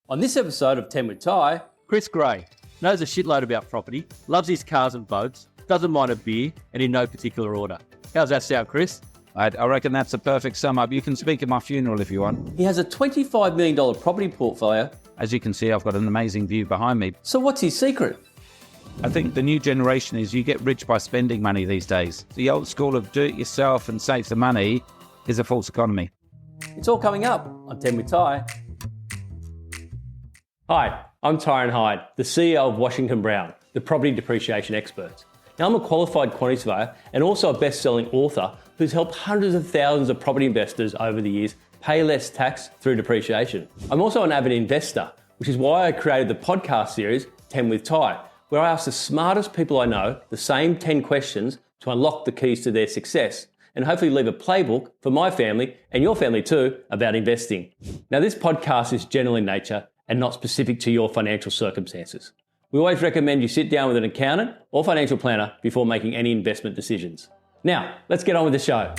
On this episode of 10 with Ty, Chris Gray knows a shitload about property, loves his cars and boats, doesn't mind a beer, and in no particular order. How's that sound, Chris? I reckon that's a perfect sum up. You can speak at my funeral if you want. he has a $25 million property portfolio. As you can see, I've got an amazing view behind me. So what's his secret? I think the new generation is you get rich by spending money these days. The old school of do it yourself and save the money is a false economy. It's all coming up on 10 with Ty. Hi, I'm Tyron Hyde, the CEO of Washington Brown, the property depreciation experts. Now, I'm a qualified quantity surveyor and also a best-selling author who's helped hundreds of thousands of property investors over the years pay less tax through depreciation. I'm also an avid investor, which is why I created the podcast series 10 with Ty, where I ask the smartest people I know the same 10 questions to unlock the keys to their success and hopefully leave a playbook for my family and your family too about investing. Now, this podcast is general in nature and not specific to your financial circumstances. We always recommend you sit down with an accountant or financial planner before making any investment decisions. Now, let's get on with the show.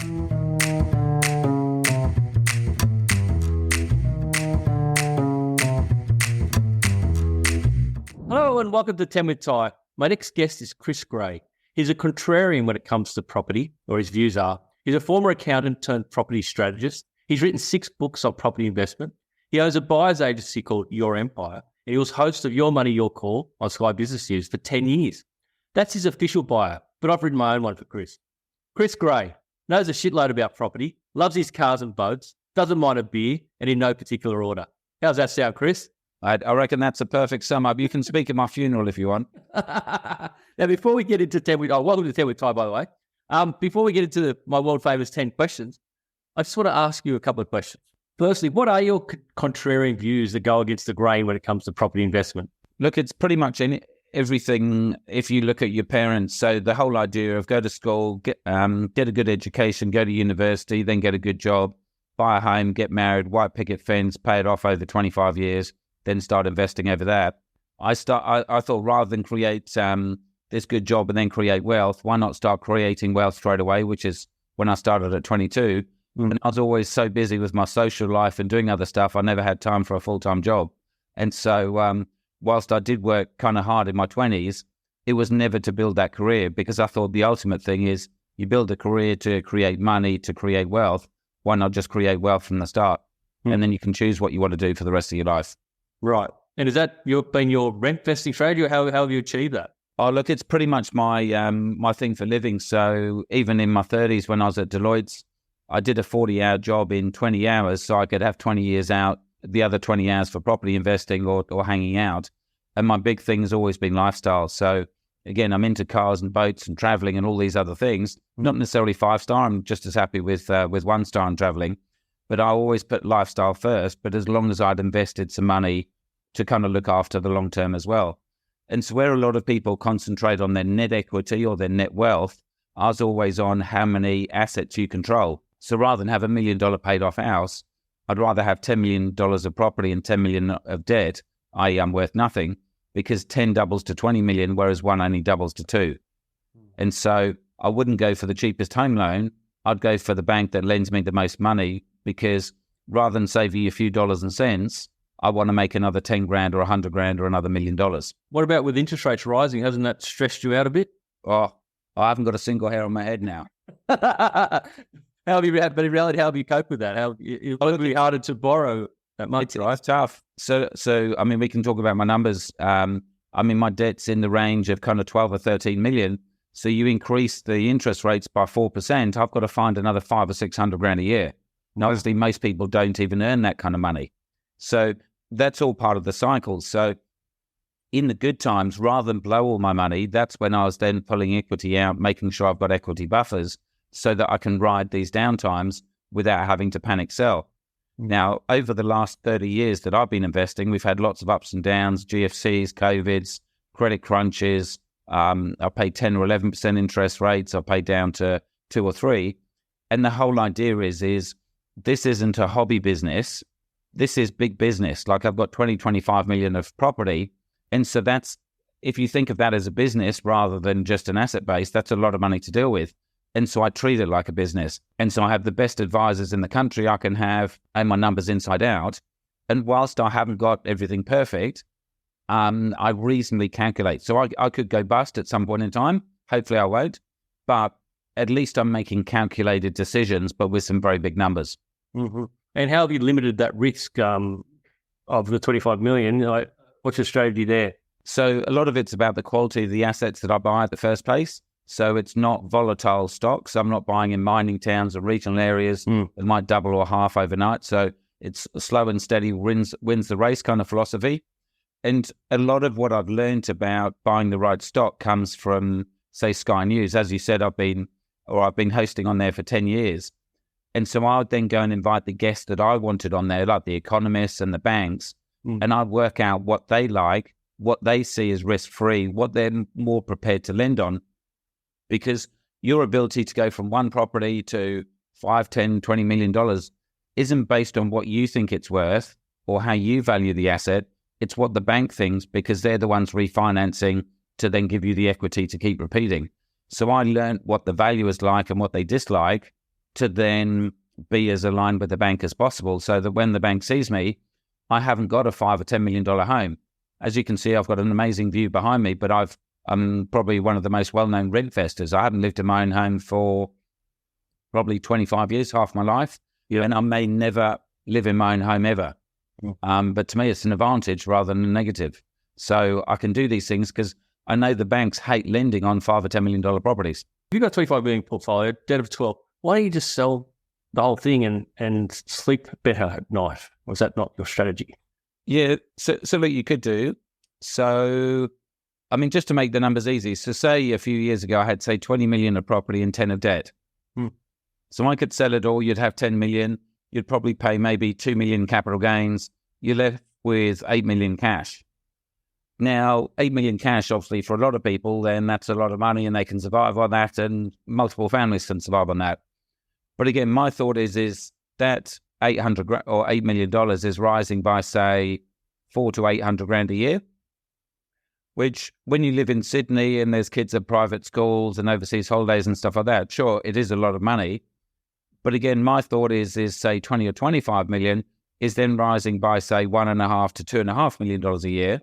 Hello and welcome to 10 with Ty. My next guest is Chris Gray. He's a contrarian when it comes to property, or his views are. He's a former accountant turned property strategist. He's written 6 books on property investment. He owns a buyer's agency called Your Empire, and he was host of Your Money, Your Call on Sky Business News for 10 years. That's his official bio, but I've written my own one for Chris. Chris Gray knows a shitload about property, loves his cars and boats, doesn't mind a beer, and in no particular order. How's that sound, Chris? I reckon that's a perfect sum up. You can speak at my funeral if you want. Now, before we get into 10 with... Oh, welcome to 10 with Ty, by the way. Before we get into my world-famous 10 questions, I just want to ask you a couple of questions. Firstly, what are your contrarian views that go against the grain when it comes to property investment? Look, it's pretty much in everything if you look at your parents. So the whole idea of go to school, get a good education, go to university, then get a good job, buy a home, get married, white picket fence, pay it off over 25 years, then start investing over that. I thought rather than create this good job and then create wealth, why not start creating wealth straight away, which is when I started at 22. And I was always so busy with my social life and doing other stuff, I never had time for a full-time job. And so whilst I did work kind of hard in my 20s, it was never to build that career, because I thought the ultimate thing is you build a career to create money, to create wealth. Why not just create wealth from the start? And then you can choose what you want to do for the rest of your life. Right. And is that been your rent vesting strategy, or how have you achieved that? Oh, look, it's pretty much my my thing for living. So even in my 30s when I was at Deloitte's, I did a 40-hour job in 20 hours so I could have 20 years out, the other 20 hours for property investing or hanging out. And my big thing has always been lifestyle. So again, I'm into cars and boats and traveling and all these other things. Not necessarily 5-star. I'm just as happy with 1-star and traveling. But I always put lifestyle first. But as long as I'd invested some money to kind of look after the long term as well. And so where a lot of people concentrate on their net equity or their net wealth, I was always on how many assets you control. So rather than have $1 million paid off house, I'd rather have $10 million of property and $10 million of debt, i.e. I'm worth nothing, because 10 doubles to 20 million, whereas 1 only doubles to 2. And so I wouldn't go for the cheapest home loan. I'd go for the bank that lends me the most money, because rather than saving you a few dollars and cents, I want to make another 10 grand or 100 grand or another $1 million. What about with interest rates rising? Hasn't that stressed you out a bit? Oh, I haven't got a single hair on my head now. But in reality, how have you coped with that? It's probably harder to borrow that much, right? It's tough. So I mean, we can talk about my numbers. I mean, my debt's in the range of kind of 12 or 13 million. So you increase the interest rates by 4%, I've got to find another 500 or 600 grand a year. Now, obviously, most people don't even earn that kind of money. So that's all part of the cycle. So in the good times, rather than blow all my money, that's when I was then pulling equity out, making sure I've got equity buffers so that I can ride these downtimes without having to panic sell. Now, over the last 30 years that I've been investing, we've had lots of ups and downs, GFCs, COVIDs, credit crunches. I paid 10 or 11% interest rates. I paid down to 2 or 3. And the whole idea is this isn't a hobby business. This is big business. Like I've got 20, 25 million of property. And so that's, if you think of that as a business rather than just an asset base, that's a lot of money to deal with. And so I treat it like a business. And so I have the best advisors in the country I can have and my numbers inside out. And whilst I haven't got everything perfect, I reasonably calculate. So I could go bust at some point in time. Hopefully I won't. But at least I'm making calculated decisions, but with some very big numbers. Mm-hmm. And how have you limited that risk of the 25 million? Like, what's your strategy there? So a lot of it's about the quality of the assets that I buy at the first place. So it's not volatile stocks. I'm not buying in mining towns or regional areas that might double or half overnight. So it's slow and steady wins the race kind of philosophy. And a lot of what I've learned about buying the right stock comes from, say, Sky News. As you said, I've been hosting on there for 10 years. And so I would then go and invite the guests that I wanted on there, like the economists and the banks, and I'd work out what they like, what they see as risk-free, what they're more prepared to lend on. Because your ability to go from one property to $5, $10, $20 million isn't based on what you think it's worth or how you value the asset. It's what the bank thinks, because they're the ones refinancing to then give you the equity to keep repeating. So I learned what the value is like and what they dislike to then be as aligned with the bank as possible, so that when the bank sees me, I haven't got a $5 or $10 million home. As you can see, I've got an amazing view behind me, but I'm probably one of the most well-known rent investors. I haven't lived in my own home for probably 25 years, half my life, and I may never live in my own home ever. But to me, it's an advantage rather than a negative. So I can do these things because I know the banks hate lending on $5 or $10 million properties. If you've got a 25 million portfolio, debt of 12, why don't you just sell the whole thing and sleep better at night? Or is that not your strategy? Yeah, so what you could do. So, I mean, just to make the numbers easy. So say a few years ago, I had, say, 20 million of property and 10 of debt. So I could sell it all. You'd have 10 million. You'd probably pay maybe 2 million capital gains. You're left with 8 million cash. Now, 8 million cash, obviously, for a lot of people, then that's a lot of money and they can survive on that, and multiple families can survive on that. But again, my thought is that $8 million is rising by, say, 400 to 800 grand a year, which when you live in Sydney and there's kids at private schools and overseas holidays and stuff like that, sure, it is a lot of money. But again, my thought is say 20 or 25 million is then rising by, say, $1.5 to $2.5 million a year.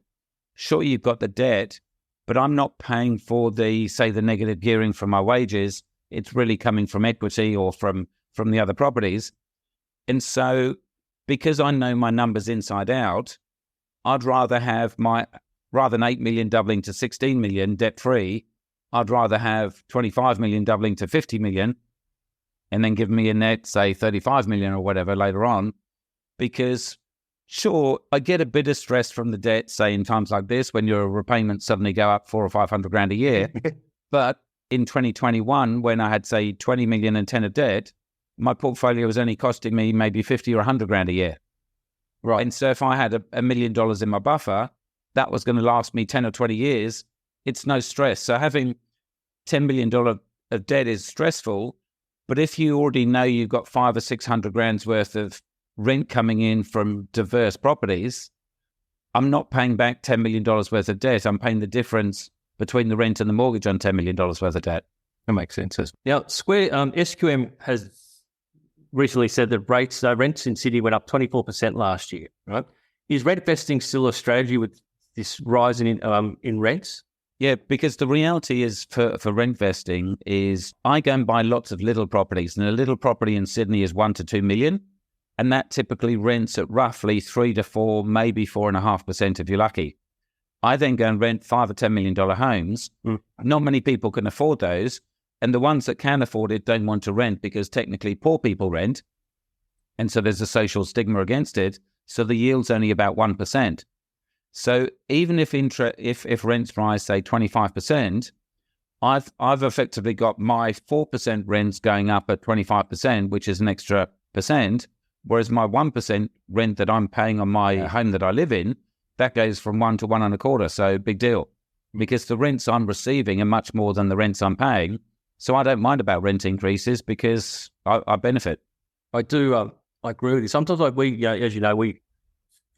Sure, you've got the debt, but I'm not paying for the negative gearing from my wages. It's really coming from equity or from the other properties. And so because I know my numbers inside out, I'd rather have rather than 8 million doubling to 16 million debt-free, I'd rather have 25 million doubling to 50 million and then give me a net, say, 35 million or whatever later on. Because sure, I get a bit of stress from the debt, say, in times like this, when your repayments suddenly go up 400 or 500 grand a year. But in 2021, when I had, say, 20 million and 10 of debt, my portfolio was only costing me maybe 50 or 100 grand a year. Right. And so if I had $1 million in my buffer, that was going to last me 10 or 20 years. It's no stress. So having $10 million of debt is stressful. But if you already know you've got 500 or 600 grand's worth of rent coming in from diverse properties, I'm not paying back $10 million worth of debt. I'm paying the difference between the rent and the mortgage on $10 million worth of debt. That makes sense. Now, SQM has recently said that rents in Sydney went up 24% last year, right? Is rent investing still a strategy with this rise in rents? Yeah, because the reality is for rent investing is I go and buy lots of little properties, and a little property in Sydney is 1 to 2 million. And that typically rents at roughly 3 to 4, maybe 4.5% if you're lucky. I then go and rent $5 or $10 million homes. Not many people can afford those. And the ones that can afford it don't want to rent because technically poor people rent. And so there's a social stigma against it. So the yield's only about 1%. So even if rents rise, say, 25%, I've effectively got my 4% rents going up at 25%, which is an extra percent. Whereas my 1% rent that I'm paying on my home that I live in, that goes from 1 to 1.25. So big deal, because the rents I'm receiving are much more than the rents I'm paying. So I don't mind about rent increases because I benefit. I do. I agree with you. Sometimes as you know, we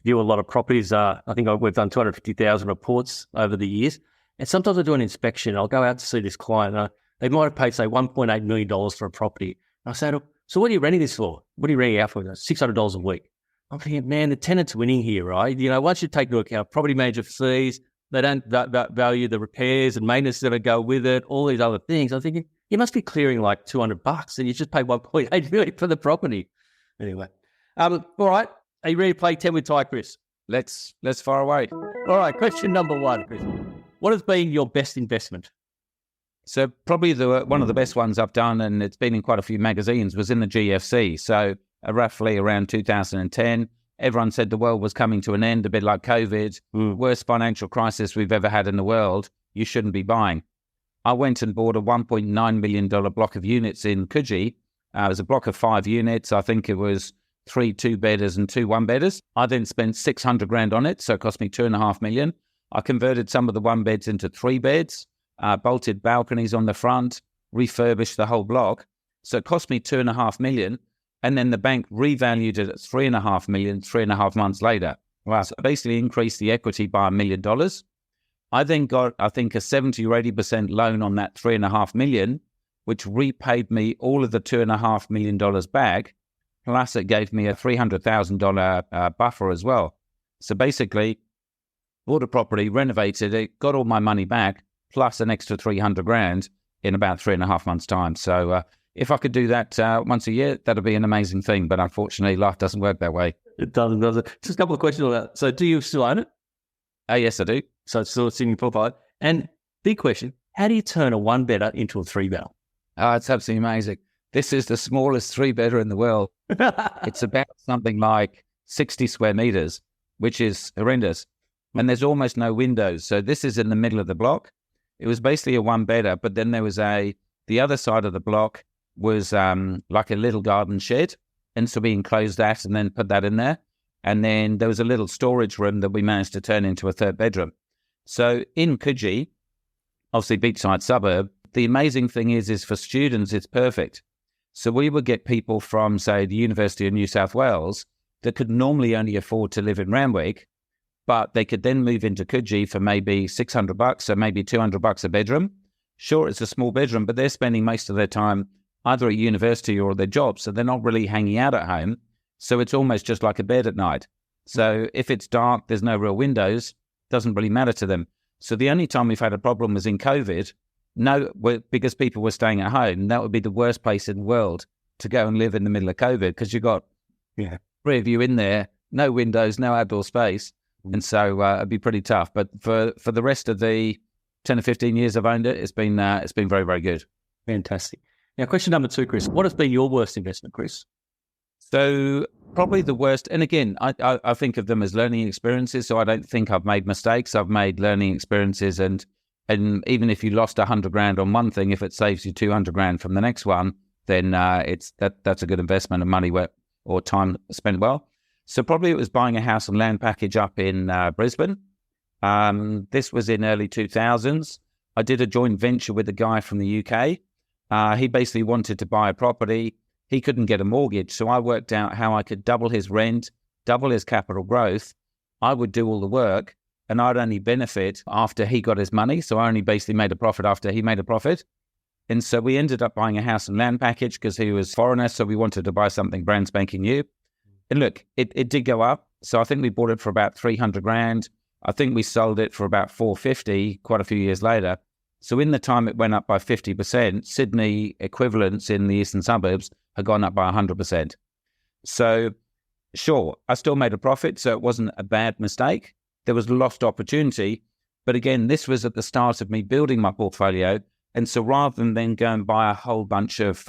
view a lot of properties. I think we've done 250,000 reports over the years. And sometimes I do an inspection. I'll go out to see this client. They might have paid, say, $1.8 million for a property. And I say to them, so what are you renting this for? What are you renting out for? $600 a week. I'm thinking, man, the tenant's winning here, right? Once you take into account property manager fees, they don't value the repairs and maintenance that go with it, all these other things. I'm thinking, you must be clearing like $200 and you just pay 1.8 million for the property. Anyway, all right. Are you ready to play 10 with Ty, Chris? Let's fire away. All right, question number 1, Chris. What has been your best investment? So probably one of the best ones I've done, and it's been in quite a few magazines, was in the GFC. So roughly around 2010, everyone said the world was coming to an end, a bit like COVID, worst financial crisis we've ever had in the world. You shouldn't be buying. I went and bought a $1.9 million block of units in Coogee. It was a block of 5 units. I think it was 3 2-bedders and 2 1-bedders. I then spent $600,000 on it, so it cost me $2.5 million. I converted some of the 1-beds into 3 beds, bolted balconies on the front, refurbished the whole block. So it cost me $2.5 million. And then the bank revalued it at $3.5 million 3.5 months later. Wow. So basically increased the equity by $1 million. I then got, I think, a 70 or 80% loan on that $3.5 million, which repaid me all of the $2.5 million back. Plus it gave me a $300,000 buffer as well. So basically, bought a property, renovated it, got all my money back, plus an extra $300,000 in about 3.5 months' time. So if I could do that once a year, that'd be an amazing thing. But unfortunately, life doesn't work that way. It doesn't, does it? Just a couple of questions on that. So do you still own it? Yes, I do. So it's still in your portfolio. And big question, how do you turn a 1-bedder into a 3-bedder? Oh, it's absolutely amazing. This is the smallest 3-bedder in the world. It's about something like 60 square meters, which is horrendous. And there's almost no windows. So this is in the middle of the block. It was basically a 1-bedder, but then there was the other side of the block was like a little garden shed. And so we enclosed that and then put that in there. And then there was a little storage room that we managed to turn into a 3rd bedroom. So in Coogee, obviously beachside suburb, the amazing thing is for students, it's perfect. So we would get people from, say, the University of New South Wales that could normally only afford to live in Randwick, but they could then move into Coogee for maybe $600, so maybe $200 a bedroom. Sure, it's a small bedroom, but they're spending most of their time either at university or their job, so they're not really hanging out at home. So it's almost just like a bed at night. So if it's dark, there's no real windows, doesn't really matter to them. So the only time we've had a problem was in COVID. Because people were staying at home. That would be the worst place in the world to go and live in the middle of COVID, because you've got 3 of you in there, no windows, no outdoor space. And so it'd be pretty tough. But for the rest of the 10 or 15 years I've owned it, it's been very, very good. Fantastic. Now, question number 2, Chris. What has been your worst investment, Chris? So probably the worst, and again, I think of them as learning experiences. So I don't think I've made mistakes. I've made learning experiences, and even if you lost $100,000 on one thing, if it saves you $200,000 from the next one, then that's a good investment of money or time spent well. So probably it was buying a house and land package up in Brisbane. This was in early 2000s. I did a joint venture with a guy from the UK. He basically wanted to buy a property. He couldn't get a mortgage, so I worked out how I could double his rent, double his capital growth. I would do all the work, and I'd only benefit after he got his money. So I only basically made a profit after he made a profit. And so we ended up buying a house and land package because he was a foreigner, so we wanted to buy something brand spanking new. And look, it did go up. So I think we bought it for about $300,000. I think we sold it for about $450 quite a few years later. So in the time it went up by 50%, Sydney equivalents in the eastern suburbs had gone up by 100%. So sure, I still made a profit, so it wasn't a bad mistake. There was lost opportunity. But again, this was at the start of me building my portfolio. And so rather than then go and buy a whole bunch of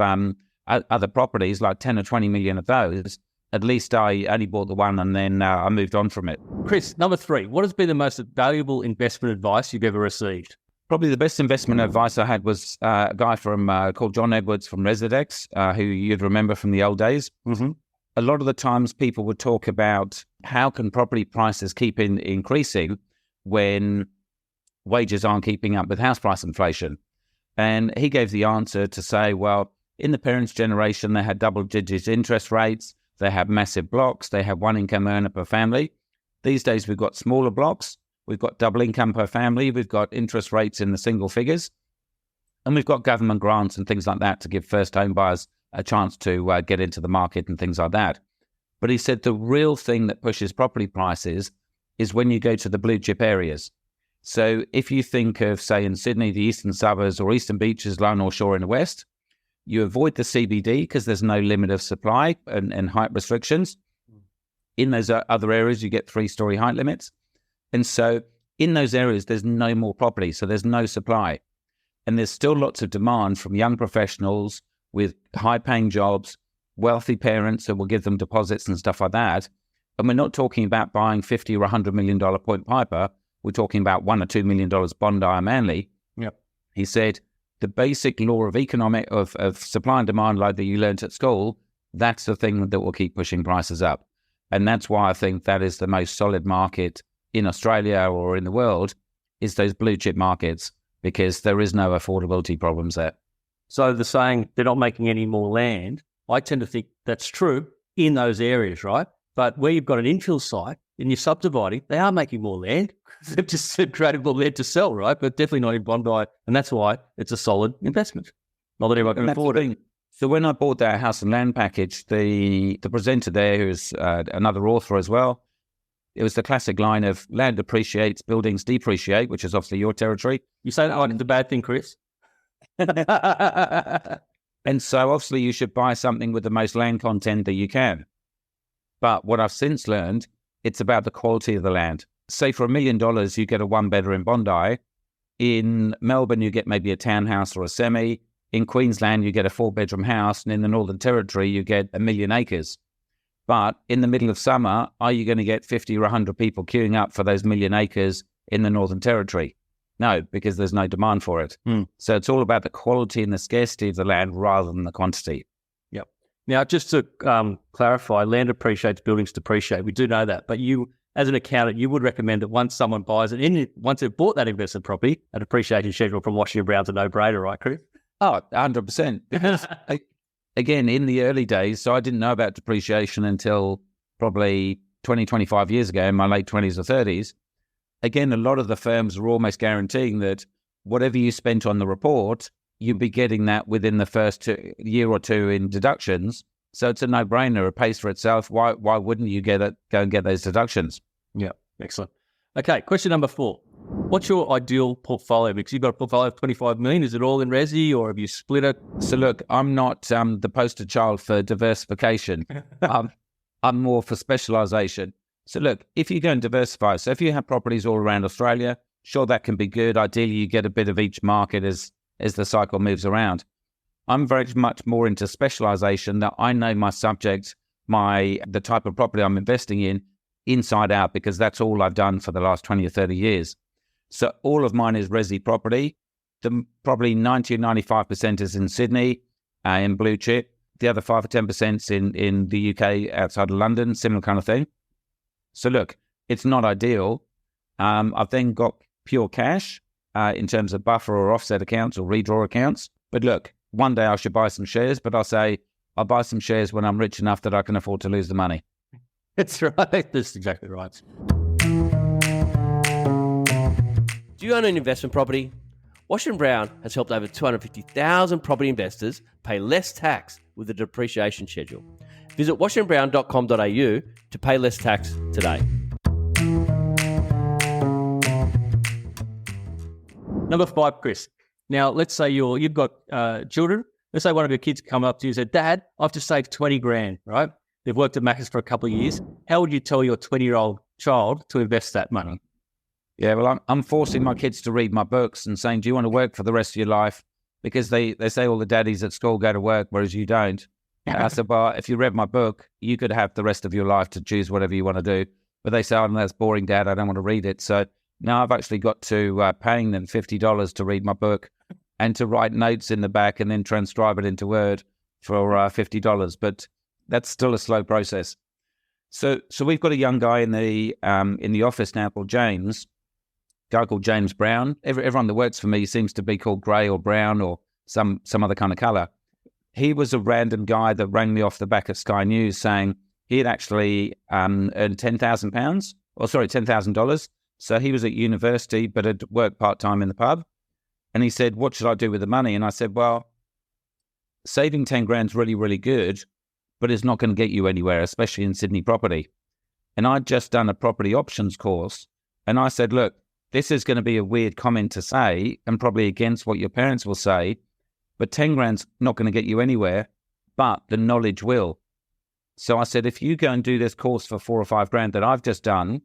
other properties, like 10 or 20 million of those, at least I only bought the one and then I moved on from it. Chris, number 3, what has been the most valuable investment advice you've ever received? Probably the best investment advice I had was a guy called John Edwards from Residex, who you'd remember from the old days. Mm-hmm. A lot of the times people would talk about how can property prices keep increasing when wages aren't keeping up with house price inflation. And he gave the answer to say, well, in the parents' generation, they had double-digit interest rates, they had massive blocks, they had one income earner per family. These days, we've got smaller blocks, we've got double income per family, we've got interest rates in the single figures, and we've got government grants and things like that to give first home buyers a chance to get into the market and things like that. But he said the real thing that pushes property prices is when you go to the blue chip areas. So if you think of, say, in Sydney, the eastern suburbs or eastern beaches, low North Shore in the west, you avoid the CBD because there's no limit of supply and height restrictions. In those other areas, you get 3-story height limits. And so in those areas, there's no more property, so there's no supply. And there's still lots of demand from young professionals with high-paying jobs, wealthy parents that will give them deposits and stuff like that. And we're not talking about buying $50 or $100 million Point Piper. We're talking about $1 or $2 million Bondi or Manly. Yep. He said, the basic law of of supply and demand, like that you learnt at school, that's the thing that will keep pushing prices up. And that's why I think that is the most solid market in Australia or in the world, is those blue chip markets, because there is no affordability problems there. So the saying, they're not making any more land, I tend to think that's true in those areas, right? But where you've got an infill site and you're subdividing, they are making more land. They've just created more land to sell, right? But definitely not in Bondi. And that's why it's a solid investment. Not that everyone can afford it. So when I bought that house and land package, the presenter there, who's another author as well, it was the classic line of land appreciates, buildings depreciate, which is obviously your territory. You say that like it's a bad thing, Chris? And so obviously you should buy something with the most land content that you can. But what I've since learned, it's about the quality of the land. Say for $1 million, you get a one-bedder in Bondi. In Melbourne, you get maybe a townhouse or a semi. In Queensland, you get a 4-bedroom house. And in the Northern Territory, you get 1 million acres. But in the middle of summer, are you going to get 50 or 100 people queuing up for those 1 million acres in the Northern Territory? No, because there's no demand for it. So it's all about the quality and the scarcity of the land rather than the quantity. Yep. Now, just to clarify, land appreciates, buildings depreciate. We do know that. But you, as an accountant, you would recommend that once someone buys it, once they've bought that investment property, a depreciation schedule from Washington Brown's a no-brainer, right, Chris? Oh, 100%. Because, again, in the early days, so I didn't know about depreciation until probably 20, 25 years ago in my late 20s or 30s. Again, a lot of the firms were almost guaranteeing that whatever you spent on the report, you'd be getting that within the first year or two in deductions. So it's a no-brainer. It pays for itself. Why wouldn't you go and get those deductions? Yeah, excellent. Okay, question number 4. What's your ideal portfolio? Because you've got a portfolio of 25 million. Is it all in resi or have you split it? So look, I'm not the poster child for diversification. I'm more for specialisation. So look, if you go and diversify, so if you have properties all around Australia, sure, that can be good. Ideally, you get a bit of each market as the cycle moves around. I'm very much more into specialisation, that I know my subject, the type of property I'm investing in inside out, because that's all I've done for the last 20 or 30 years. So all of mine is resi property. Probably 90 or 95% is in Sydney, in blue chip. The other 5 or 10% in the UK outside of London, similar kind of thing. So look, it's not ideal. I've then got pure cash in terms of buffer or offset accounts or redraw accounts. But look, one day I should buy some shares, but I'll buy some shares when I'm rich enough that I can afford to lose the money. That's right. That's exactly right. Do you own an investment property? Washington Brown has helped over 250,000 property investors pay less tax with the depreciation schedule. Visit washingtonbrown.com.au to pay less tax today. Number 5, Chris. Now, let's say you've got children. Let's say one of your kids come up to you and said, Dad, I've just saved 20 grand, right? They've worked at Macca's for a couple of years. How would you tell your 20-year-old child to invest that money? Yeah, well, I'm forcing my kids to read my books and saying, do you want to work for the rest of your life? Because they say all the daddies at school go to work, whereas you don't. I said, well, if you read my book, you could have the rest of your life to choose whatever you want to do. But they say, oh, that's boring, Dad. I don't want to read it. So now I've actually got to paying them $50 to read my book and to write notes in the back and then transcribe it into Word for $50. But that's still a slow process. So we've got a young guy in the office now called James, guy called James Brown. Everyone that works for me seems to be called Grey or Brown or some other kind of colour. He was a random guy that rang me off the back of Sky News saying he had actually earned $10,000. So he was at university, but had worked part-time in the pub. And he said, what should I do with the money? And I said, well, saving 10 grand is really, really good. but it's not going to get you anywhere, especially in Sydney property. And I'd just done a property options course. And I said, look, this is going to be a weird comment to say and probably against what your parents will say, but 10 grand's not going to get you anywhere, but the knowledge will. So I said, if you go and do this course for 4 or 5 grand that I've just done,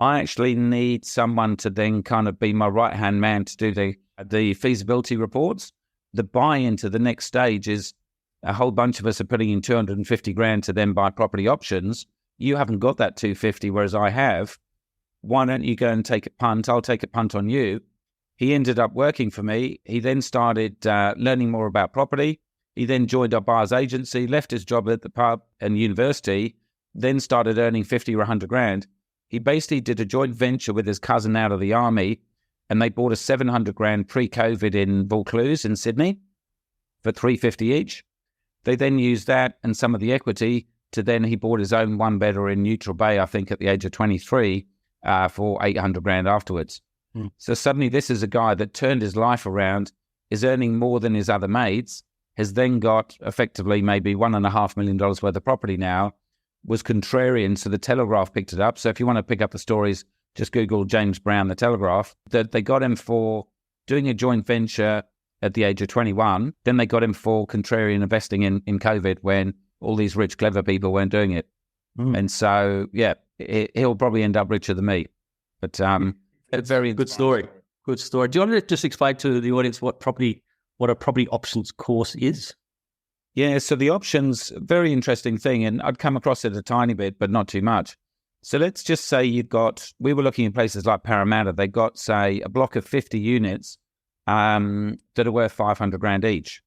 I actually need someone to then kind of be my right-hand man to do the feasibility reports. The buy-in to the next stage is a whole bunch of us are putting in 250 grand to then buy property options. You haven't got that 250, whereas I have. Why don't you go and take a punt? I'll take a punt on you. He ended up working for me. He then started learning more about property. He then joined our buyer's agency, left his job at the pub and university, then started earning 50 or 100 grand. He basically did a joint venture with his cousin out of the army, and they bought a 700 grand pre-COVID in Vaucluse in Sydney for 350 each. They then used that and some of the equity to then he bought his own one-bedder in Neutral Bay, I think at the age of 23, for 800 grand afterwards. So suddenly this is a guy that turned his life around, is earning more than his other mates, has then got effectively maybe $1.5 million worth of property now, was contrarian, so the Telegraph picked it up. So if you want to pick up the stories, just Google James Brown, the Telegraph. That they got him for doing a joint venture at the age of 21. Then they got him for contrarian investing in COVID when all these rich, clever people weren't doing it. And so, yeah, he'll probably end up richer than me. But a very good story. Good story. Do you want to just explain to the audience what a property options course is? Yeah, so the options, very interesting thing, and I'd come across it a tiny bit, but not too much. So let's just say we were looking in places like Parramatta, they got, say, a block of 50 units that are worth 500 grand each.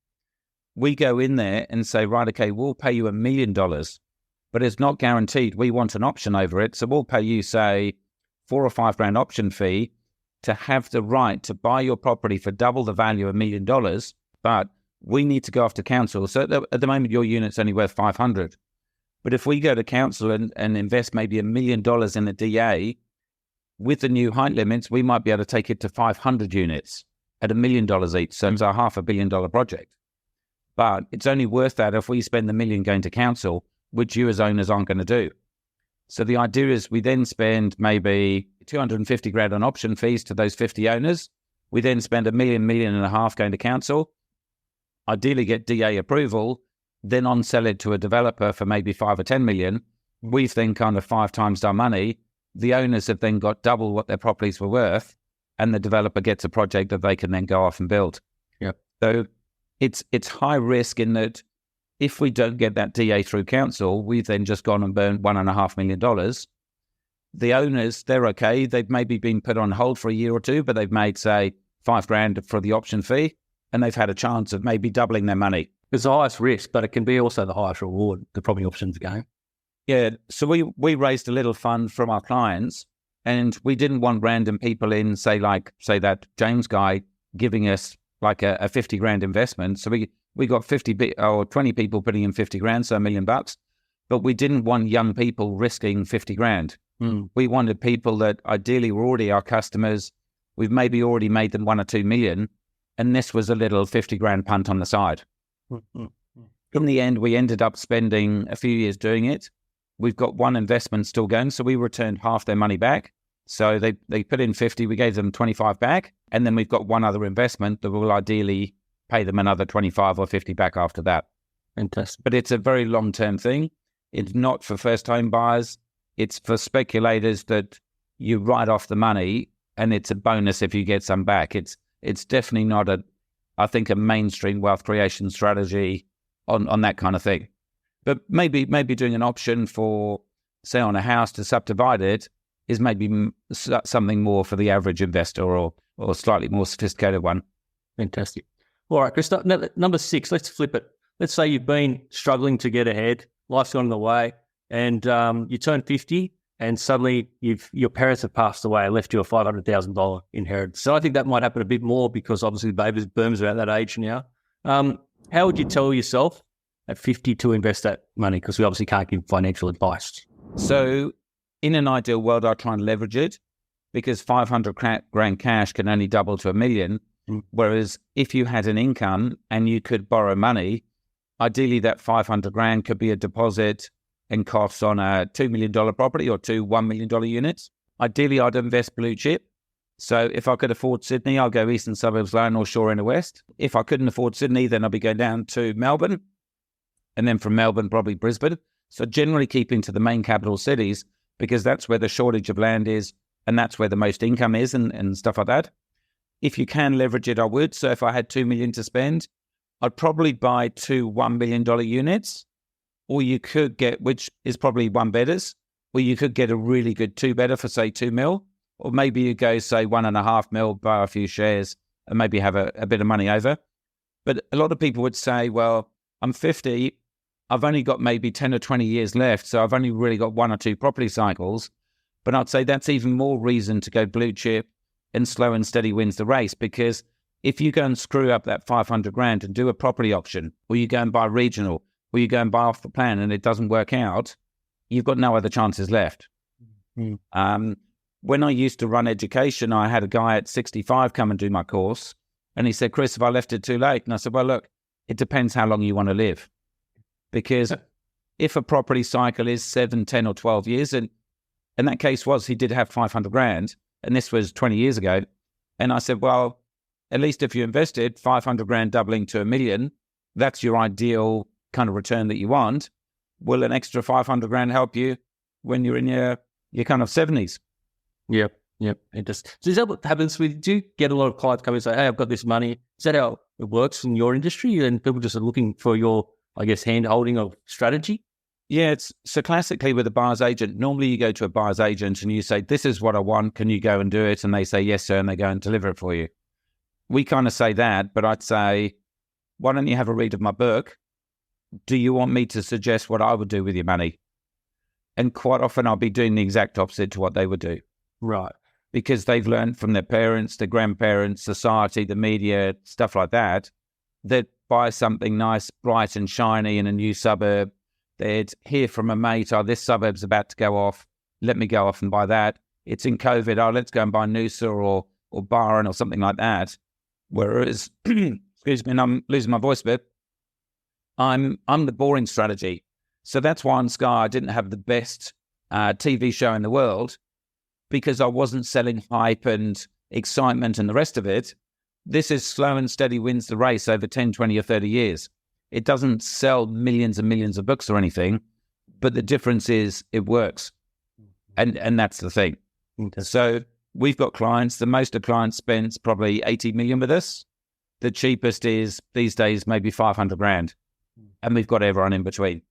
We go in there and say, right, okay, we'll pay you $1 million, but it's not guaranteed. We want an option over it. So we'll pay you, say, 4 or 5 grand option fee to have the right to buy your property for double the value of $1 million, but we need to go after council. So at the moment, your unit's only worth 500. But if we go to council and invest maybe $1 million in a DA, with the new height limits, we might be able to take it to 500 units at $1 million each. So it's a $500 million project. But it's only worth that if we spend the $1 million going to council, which you as owners aren't going to do. So the idea is we then spend maybe 250 grand on option fees to those 50 owners. We then spend $1 million and a half going to council, ideally get DA approval, then on-sell it to a developer for maybe 5 or 10 million. We've then kind of 5 times our money. The owners have then got double what their properties were worth, and the developer gets a project that they can then go off and build. Yep. So it's high risk in that if we don't get that DA through council, we've then just gone and burned $1.5 million. The owners, they're okay. They've maybe been put on hold for a year or two, but they've made, say, 5 grand for the option fee, and they've had a chance of maybe doubling their money. It's the highest risk, but it can be also the highest reward, the property options game. Yeah, so we raised a little fund from our clients, and we didn't want random people in, say that James guy giving us like a 50 grand investment. So we got 20 people putting in 50 grand, so $1 million. But we didn't want young people risking 50 grand. We wanted people that ideally were already our customers. We've maybe already made them 1 or 2 million, and this was a little 50 grand punt on the side. In the end, we ended up spending a few years doing it. We've got one investment still going, so we returned half their money back. So they put in 50, we gave them 25 back, and then we've got one other investment that will ideally pay them another 25 or 50 back after that. Fantastic. But it's a very long-term thing. It's not for first-time buyers. It's for speculators that you write off the money, and it's a bonus if you get some back. It's definitely not I think a mainstream wealth creation strategy on that kind of thing. But maybe doing an option for, say, on a house to subdivide it is maybe something more for the average investor or slightly more sophisticated one. Fantastic. All right, Chris, number 6, let's flip it. Let's say you've been struggling to get ahead, life's gone the way, and you turn 50 and suddenly your parents have passed away and left you a $500,000 inheritance. So I think that might happen a bit more because obviously baby boomers are at that age now. How would you tell yourself at 50 to invest that money? Because we obviously can't give financial advice. So in an ideal world, I try and leverage it because 500 grand cash can only double to $1 million. Whereas if you had an income and you could borrow money, ideally that 500 grand could be a deposit and costs on a $2 million property or two $1 million units. Ideally, I'd invest blue chip. So if I could afford Sydney, I'll go eastern suburbs low, North Shore in the west. If I couldn't afford Sydney, then I'll be going down to Melbourne, and then from Melbourne, probably Brisbane. So generally keeping to the main capital cities, because that's where the shortage of land is, and that's where the most income is and stuff like that. If you can leverage it, I would. So if I had $2 million to spend, I'd probably buy two $1 million units, or you could get, which is probably one bedders, or you could get a really good two bedder for say $2 million, or maybe you go say $1.5 million, buy a few shares, and maybe have a bit of money over. But a lot of people would say, well, I'm 50, I've only got maybe 10 or 20 years left, so I've only really got one or two property cycles. But I'd say that's even more reason to go blue chip, and slow and steady wins the race. Because if you go and screw up that 500 grand and do a property auction, or you go and buy regional, or you go and buy off the plan and it doesn't work out, you've got no other chances left. Mm. When I used to run education, I had a guy at 65 come and do my course. And he said, Chris, have I left it too late? And I said, well, look, it depends how long you want to live. Because if a property cycle is 7, 10 or 12 years, and that case was he did have 500 grand, and this was 20 years ago. And I said, well, at least if you invested 500 grand doubling to $1 million, that's your ideal kind of return that you want. Will an extra 500 grand help you when you're in your kind of 70s? Yep. It just, so is that what happens do you get a lot of clients come and say, hey, I've got this money? Is that how it works in your industry? And people just are looking for your, I guess, hand-holding of strategy? Yeah, it's so classically with a buyer's agent, normally you go to a buyer's agent and you say, this is what I want, can you go and do it? And they say, yes, sir, and they go and deliver it for you. We kind of say that, but I'd say, why don't you have a read of my book? Do you want me to suggest what I would do with your money? And quite often I'll be doing the exact opposite to what they would do. Right. Because they've learned from their parents, their grandparents, society, the media, stuff like that, that buy something nice, bright and shiny in a new suburb. They'd hear from a mate, oh, this suburb's about to go off. Let me go off and buy that. It's in COVID. Oh, let's go and buy Noosa or Byron or something like that. Whereas, excuse me, and I'm losing my voice a bit, I'm the boring strategy. So that's why on Sky I didn't have the best TV show in the world, because I wasn't selling hype and excitement and the rest of it. This is slow and steady wins the race over 10, 20 or 30 years. It doesn't sell millions and millions of books or anything, but the difference is it works. And that's the thing. Okay. So we've got clients, the most of clients spends probably 80 million with us. The cheapest is these days maybe 500 grand. And we've got everyone in between.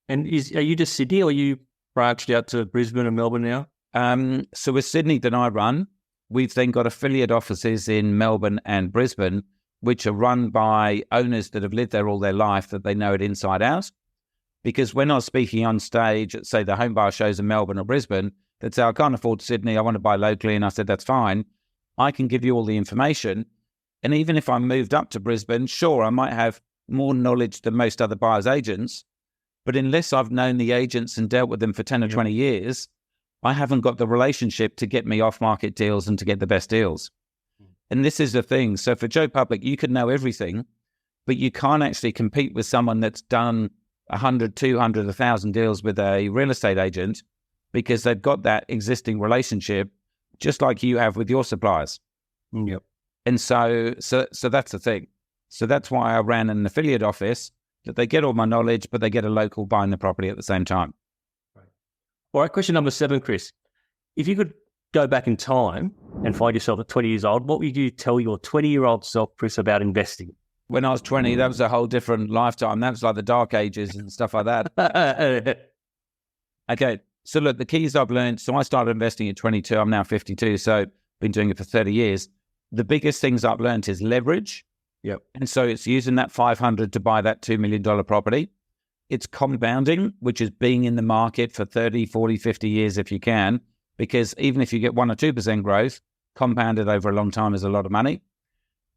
And are you just Sydney, or are you branched out to Brisbane and Melbourne now? So with Sydney that I run, we've then got affiliate offices in Melbourne and Brisbane, which are run by owners that have lived there all their life, that they know it inside out. Because when I was speaking on stage at, say, the home buyer shows in Melbourne or Brisbane, they'd say, I can't afford Sydney, I want to buy locally. And I said, that's fine. I can give you all the information. And even if I moved up to Brisbane, sure, I might have more knowledge than most other buyers' agents. But unless I've known the agents and dealt with them for 10 or 20 years, I haven't got the relationship to get me off-market deals and to get the best deals. And this is the thing. So for Joe Public, you can know everything, but you can't actually compete with someone that's done 100, 200, 1,000 deals with a real estate agent, because they've got that existing relationship, just like you have with your suppliers. Yep. And so that's the thing. So that's why I ran an affiliate office, that they get all my knowledge, but they get a local buying the property at the same time. Right. All right, question number 7, Chris. If you could go back in time and find yourself at 20 years old, what would you tell your 20-year-old self, Chris, about investing? When I was 20, that was a whole different lifetime. That was like the dark ages and stuff like that. Okay, so look, the keys I've learned, so I started investing at 22. I'm now 52, so been doing it for 30 years. The biggest things I've learned is leverage. Yep. And so it's using that 500 to buy that $2 million property. It's compounding, which is being in the market for 30, 40, 50 years if you can, because even if you get 1 or 2% growth, compounded over a long time is a lot of money.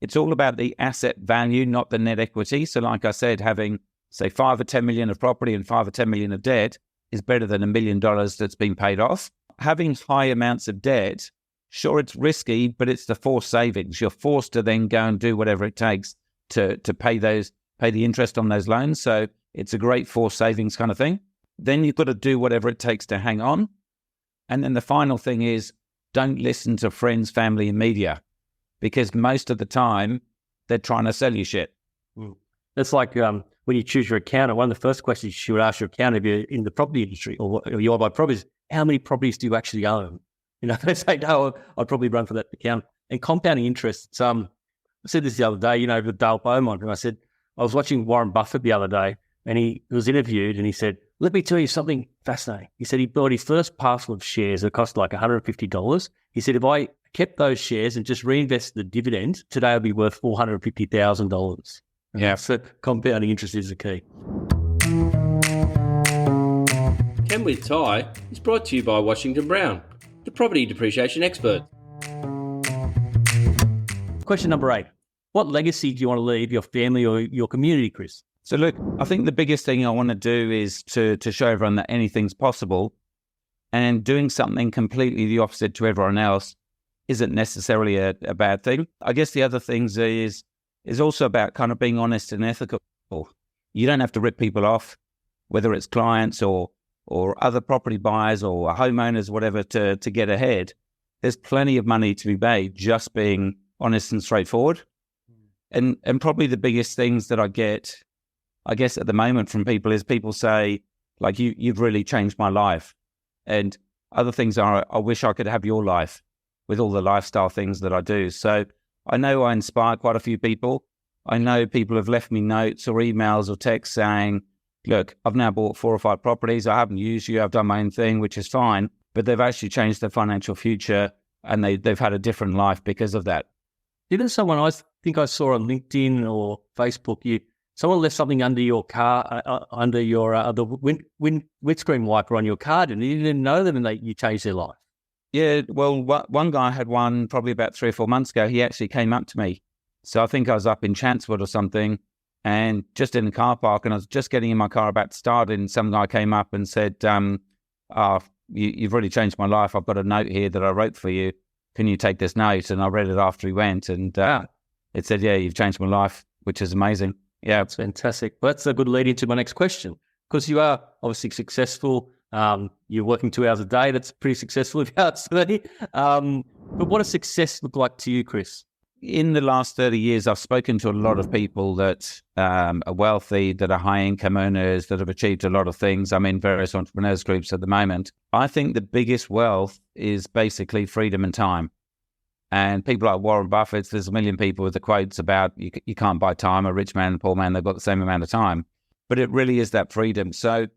It's all about the asset value, not the net equity. So like I said, having, say, 5 or 10 million of property and 5 or 10 million of debt is better than $1 million that's been paid off. Having high amounts of debt, sure, it's risky, but it's the forced savings. You're forced to then go and do whatever it takes to pay those pay the interest on those loans. So it's a great forced savings kind of thing. Then you've got to do whatever it takes to hang on. And then the final thing is, don't listen to friends, family, and media, because most of the time they're trying to sell you shit. That's like when you choose your accountant, one of the first questions you would ask your accountant if you're in the property industry or you are by properties, how many properties do you actually own? You know, they say, no, I'd probably run for that accountant. And compounding interest, I said this the other day, with Dale Beaumont, and I said, I was watching Warren Buffett the other day, and he was interviewed, and he said, let me tell you something fascinating. He said he bought his first parcel of shares that cost like $150. He said, if I kept those shares and just reinvested the dividends, today I'd be worth $450,000. Yeah. So compounding interest is the key. Ken with Ty is brought to you by Washington Brown, the property depreciation expert. Question number 8. What legacy do you want to leave your family or your community, Chris? So look, I think the biggest thing I want to do is to show everyone that anything's possible, and doing something completely the opposite to everyone else isn't necessarily a bad thing. I guess the other things is also about kind of being honest and ethical. You don't have to rip people off, whether it's clients or other property buyers or homeowners, whatever, to get ahead. There's plenty of money to be made just being honest and straightforward. And probably the biggest things that I get, I guess at the moment from people is people say, like, you've really changed my life. And other things are, I wish I could have your life with all the lifestyle things that I do. So I know I inspire quite a few people. I know people have left me notes or emails or texts saying, look, I've now bought 4 or 5 properties. I haven't used you. I've done my own thing, which is fine. But they've actually changed their financial future, and they've had a different life because of that. Didn't someone, I think I saw on LinkedIn or Facebook, someone left something under your car, under your the windscreen wiper on your car, and you didn't know them, and you changed their life. Yeah, well, one guy had one probably about 3 or 4 months ago. He actually came up to me. So I think I was up in Chatswood or something, and just in the car park, and I was just getting in my car about to start, and some guy came up and said, you've really changed my life. I've got a note here that I wrote for you. Can you take this note? And I read it after he went, and it said, yeah, you've changed my life, which is amazing. Yeah. That's fantastic. Well, that's a good lead into my next question, because you are obviously successful. You're working 2 hours a day. That's pretty successful if you're out 30. But what does success look like to you, Chris? In the last 30 years, I've spoken to a lot of people that are wealthy, that are high-income earners, that have achieved a lot of things. I'm in various entrepreneurs groups at the moment. I think the biggest wealth is basically freedom and time. And people like Warren Buffett, there's a million people with the quotes about you can't buy time. A rich man and a poor man, they've got the same amount of time. But it really is that freedom. So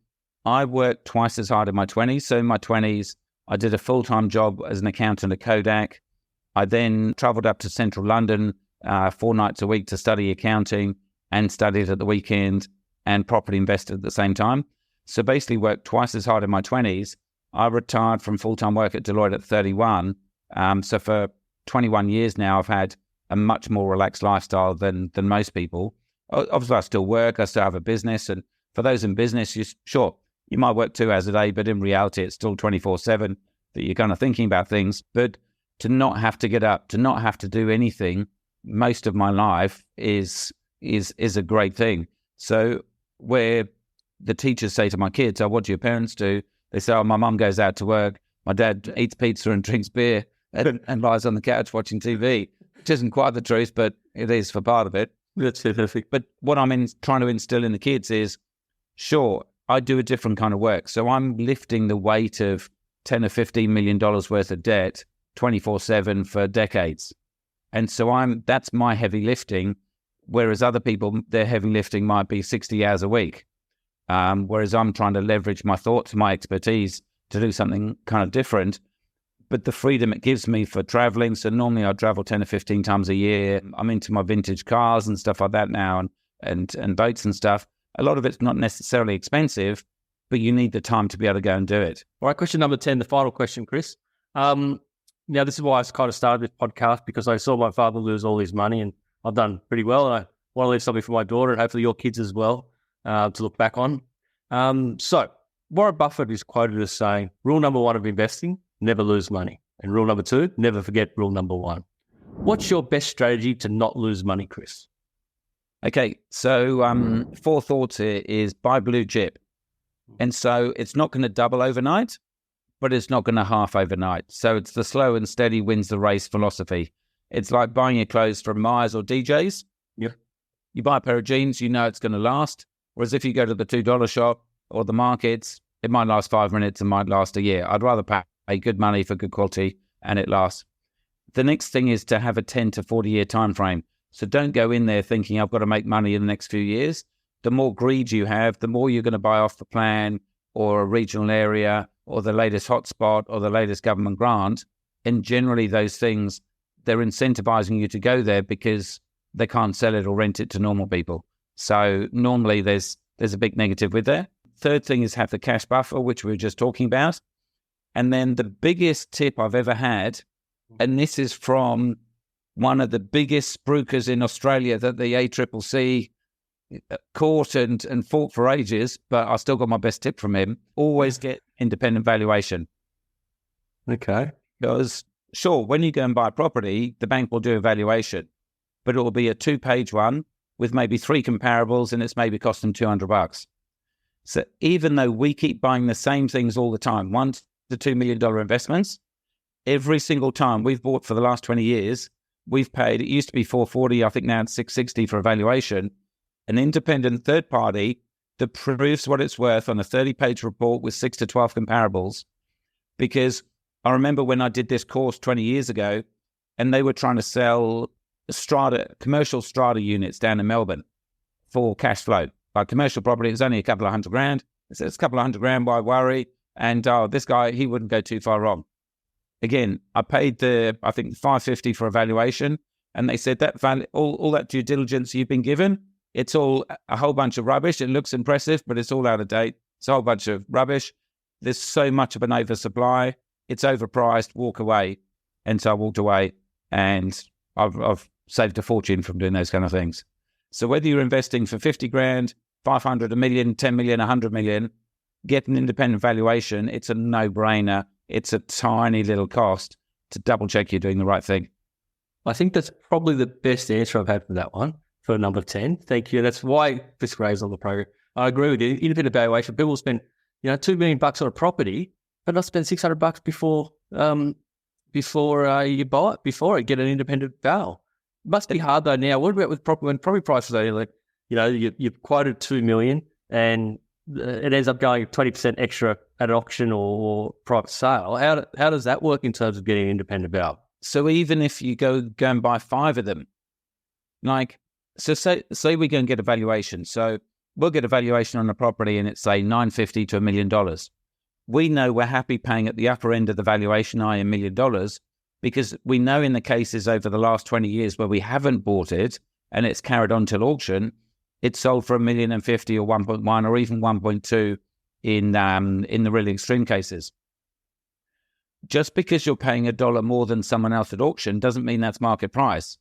I worked twice as hard in my 20s. So in my 20s, I did a full-time job as an accountant at Kodak. I then travelled up to central London 4 nights a week to study accounting, and studied at the weekend and property invested at the same time. So basically worked twice as hard in my 20s. I retired from full-time work at Deloitte at 31. So for 21 years now, I've had a much more relaxed lifestyle than most people. Obviously, I still work. I still have a business. And for those in business, you might work 2 hours a day, but in reality, it's still 24/7 that you're kind of thinking about things. But to not have to get up, to not have to do anything most of my life is a great thing. So where the teachers say to my kids, what do your parents do? They say, my mum goes out to work. My dad eats pizza and drinks beer and lies on the couch watching TV, which isn't quite the truth, but it is for part of it. That's perfect. But what I'm trying to instill in the kids is, sure, I do a different kind of work. So I'm lifting the weight of $10 or $15 million worth of debt 24/7 for decades. And so that's my heavy lifting, whereas other people, their heavy lifting might be 60 hours a week. Whereas I'm trying to leverage my thoughts, my expertise to do something kind of different. But the freedom it gives me for traveling. So normally I travel 10 or 15 times a year. I'm into my vintage cars and stuff like that now, and boats and stuff. A lot of it's not necessarily expensive, but you need the time to be able to go and do it. All right, question number 10, the final question, Chris. Now, this is why I kind of started this podcast, because I saw my father lose all his money, and I've done pretty well. And I want to leave something for my daughter and hopefully your kids as well to look back on. So Warren Buffett is quoted as saying, rule number 1 of investing, never lose money. And rule number 2, never forget rule number 1. What's your best strategy to not lose money, Chris? Okay, so 4 thoughts here is buy blue chip. And so it's not going to double overnight, but it's not going to half overnight. So it's the slow and steady wins the race philosophy. It's like buying your clothes from Myers or DJ's. Yep. You buy a pair of jeans, you know it's going to last. Whereas if you go to the $2 shop or the markets, it might last 5 minutes and might last a year. I'd rather pay good money for good quality and it lasts. The next thing is to have a 10 to 40 year time frame. So don't go in there thinking I've got to make money in the next few years. The more greed you have, the more you're going to buy off the plan or a regional area or the latest hotspot or the latest government grant. And generally those things, they're incentivizing you to go there because they can't sell it or rent it to normal people. So normally there's a big negative with that. Third thing is have the cash buffer, which we were just talking about. And then the biggest tip I've ever had, and this is from one of the biggest spruikers in Australia that the ACCC caught and fought for ages, but I still got my best tip from him. Always get independent valuation. Okay. Because sure, when you go and buy a property, the bank will do a valuation, but it will be a 2-page one with maybe 3 comparables and it's maybe cost them $200. So even though we keep buying the same things all the time, $1 to $2 million investments, every single time we've bought for the last 20 years, we've paid, it used to be $440, I think now it's $660 for a valuation, an independent third party that proves what it's worth on a 30-page report with 6 to 12 comparables. Because I remember when I did this course 20 years ago, and they were trying to sell commercial strata units down in Melbourne for cash flow. Like commercial property, it's only a couple of $100,000. It's a couple of $100,000, why worry? And this guy, he wouldn't go too far wrong. Again, I paid I think $550 for a valuation, and they said that all that due diligence you've been given, it's all a whole bunch of rubbish. It looks impressive, but it's all out of date. It's a whole bunch of rubbish. There's so much of an oversupply. It's overpriced. Walk away. And so I walked away, and I've saved a fortune from doing those kind of things. So whether you're investing for $50,000, 500, a million, 10 million, 100 million, get an independent valuation. It's a no-brainer. It's a tiny little cost to double check you're doing the right thing. I think that's probably the best answer I've had for that one, for number 10. Thank you. That's why Chris Gray's on the program. I agree with you. Independent valuation. People spend, $2 million on a property, but not spend $600 before you buy it, before it get an independent val. Must be hard though now. What about when property prices are like, you've quoted $2 million and it ends up going 20% extra at an auction or private sale. How does that work in terms of getting an independent val? So even if you go and buy 5 of them, say we go and get a valuation. So we'll get a valuation on a property and it's say $950 to $1 million. We know we're happy paying at the upper end of the valuation, i.e. $1 million, because we know in the cases over the last 20 years where we haven't bought it and it's carried on till auction, it's sold for $1.05 million or 1.1 or even 1.2 in the really extreme cases. Just because you're paying $1 more than someone else at auction doesn't mean that's market price.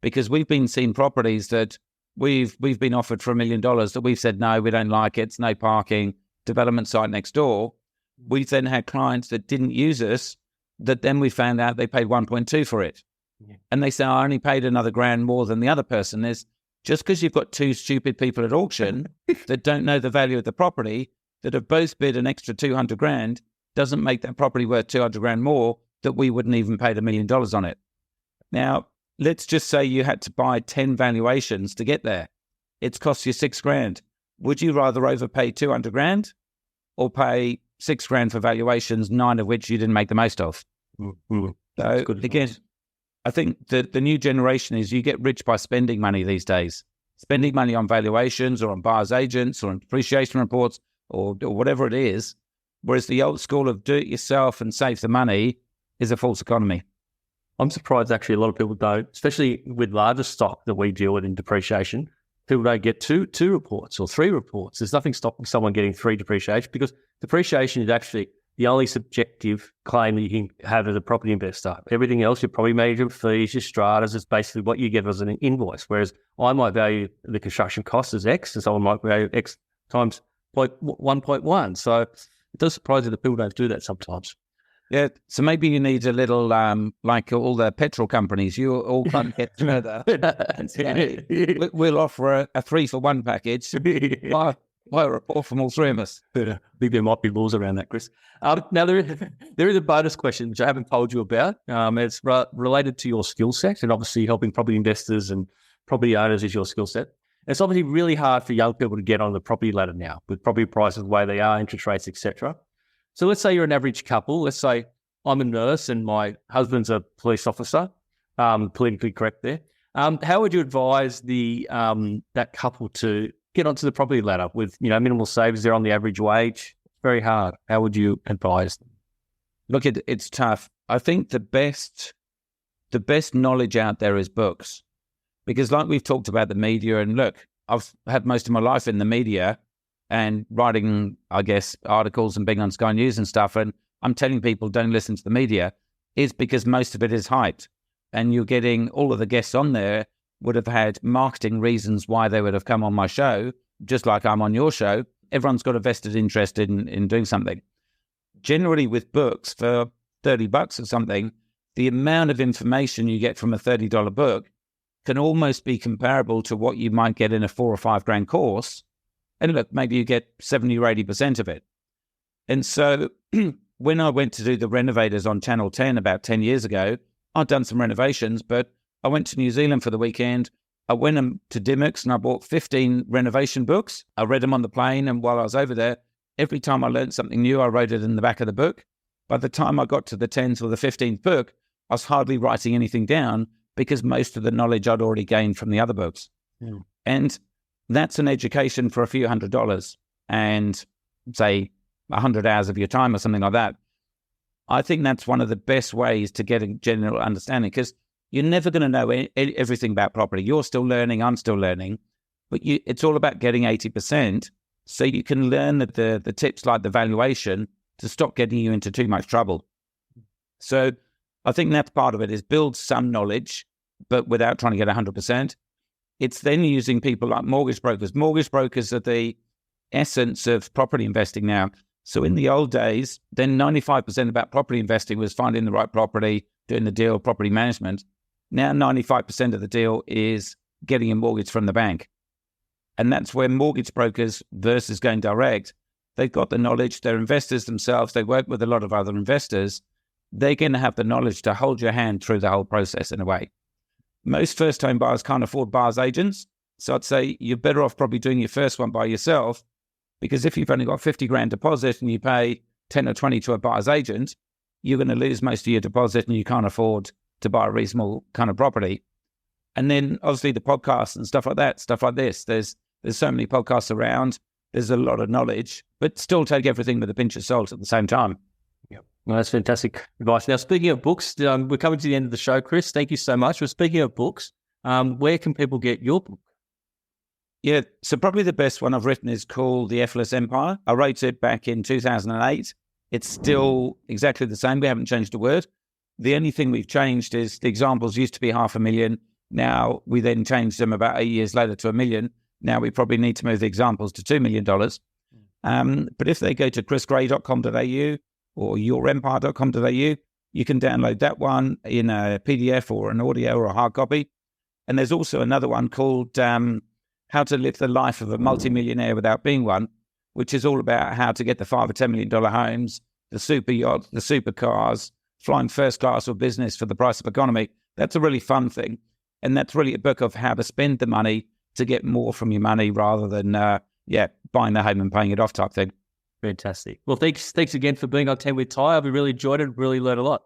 Because we've been seeing properties that we've been offered for $1 million that we've said, no, we don't like it, it's no parking, development site next door. We've then had clients that didn't use us that then we found out they paid 1.2 for it. Yeah. And they say, I only paid another $1,000 more than the other person. Is just because you've got 2 stupid people at auction that don't know the value of the property, that have both bid an extra $200,000, doesn't make that property worth $200,000 more, that we wouldn't even pay $1 million on it. Now, let's just say you had to buy 10 valuations to get there. It's cost you $6,000. Would you rather overpay $200,000 or pay $6,000 for valuations, 9 of which you didn't make the most of? Mm-hmm. So again, I think that the new generation is you get rich by spending money these days. Spending money on valuations or on buyer's agents or on depreciation reports or whatever it is. Whereas the old school of do it yourself and save the money is a false economy. I'm surprised actually a lot of people don't, especially with larger stock that we deal with in depreciation. People don't get two reports or 3 reports. There's nothing stopping someone getting 3 depreciation, because depreciation is actually the only subjective claim that you can have as a property investor. Everything else, your property management fees, your stratas, is basically what you get as an invoice. Whereas I might value the construction cost as X, and someone might value X times 1.1. So it does surprise me that people don't do that sometimes. Yeah, so maybe you need a little, like all the petrol companies, you all can't get together. We'll offer a 3-for-1 package. Buy a report from all three of us. I think there might be laws around that, Chris. Now, there is a bonus question, which I haven't told you about. It's related to your skill set, and obviously helping property investors and property owners is your skill set. It's obviously really hard for young people to get on the property ladder now, with property prices the way they are, interest rates, etc. So let's say you're an average couple. Let's say I'm a nurse and my husband's a police officer, politically correct there. How would you advise that couple to get onto the property ladder with minimal savings? They're on the average wage. Very hard. How would you advise them? Look, it's tough. I think the best knowledge out there is books, because like we've talked about the media, and look, I've had most of my life in the media and writing, I guess, articles and being on Sky News and stuff, and I'm telling people don't listen to the media, is because most of it is hyped. And you're getting all of the guests on there would have had marketing reasons why they would have come on my show, just like I'm on your show. Everyone's got a vested interest in doing something. Generally with books, for $30 or something, the amount of information you get from a $30 book can almost be comparable to what you might get in a $4 or $5 grand course. And look, maybe you get 70 or 80% of it. And so when I went to do the renovators on Channel 10 about 10 years ago, I'd done some renovations, but I went to New Zealand for the weekend. I went to Dimmock's and I bought 15 renovation books. I read them on the plane, and while I was over there, every time I learned something new, I wrote it in the back of the book. By the time I got to the 10th or the 15th book, I was hardly writing anything down because most of the knowledge I'd already gained from the other books. Yeah. And that's an education for a few $100s and say 100 hours of your time or something like that. I think that's one of the best ways to get a general understanding, because you're never going to know everything about property. You're still learning, I'm still learning, but it's all about getting 80% so you can learn the tips like the valuation to stop getting you into too much trouble. So I think that's part of it, is build some knowledge, but without trying to get 100%. It's then using people like mortgage brokers. Mortgage brokers are the essence of property investing now. So in the old days, then 95% about property investing was finding the right property, doing the deal, property management. Now 95% of the deal is getting a mortgage from the bank. And that's where mortgage brokers versus going direct, they've got the knowledge, they're investors themselves, they work with a lot of other investors. They're going to have the knowledge to hold your hand through the whole process in a way. Most first-time buyers can't afford buyer's agents. So I'd say you're better off probably doing your first one by yourself, because if you've only got 50 grand deposit and you pay 10 or 20 to a buyer's agent, you're going to lose most of your deposit and you can't afford to buy a reasonable kind of property. And then obviously the podcasts and stuff like that, stuff like this. There's so many podcasts around. There's a lot of knowledge, but still take everything with a pinch of salt at the same time. Yep. Well, that's fantastic advice. Now, speaking of books, we're coming to the end of the show, Chris. Thank you so much. Well, speaking of books, where can people get your book? Yeah, so probably the best one I've written is called The Effortless Empire. I wrote it back in 2008. It's still exactly the same. We haven't changed a word. The only thing we've changed is the examples used to be $500,000. Now we then changed them about 8 years later to $1 million. Now we probably need to move the examples to $2 million. But if they go to chrisgray.com.au or yourempire.com.au, you can download that one in a PDF or an audio or a hard copy. And there's also another one called How to Live the Life of a Multimillionaire Without Being One, which is all about how to get the $5 or $10 million homes, the super yachts, the supercars, flying first class or business for the price of economy. That's a really fun thing. And that's really a book of how to spend the money to get more from your money rather than, buying the home and paying it off type thing. Fantastic. Well, thanks again for being on 10 with Ty. I've really enjoyed it, really learned a lot.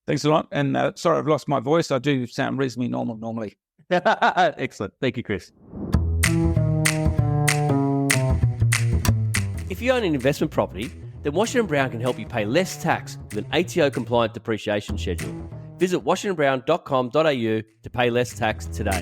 Thanks a lot. And sorry, I've lost my voice. I do sound reasonably normal normally. Excellent. Thank you, Chris. If you own an investment property, then Washington Brown can help you pay less tax with an ATO-compliant depreciation schedule. Visit washingtonbrown.com.au to pay less tax today.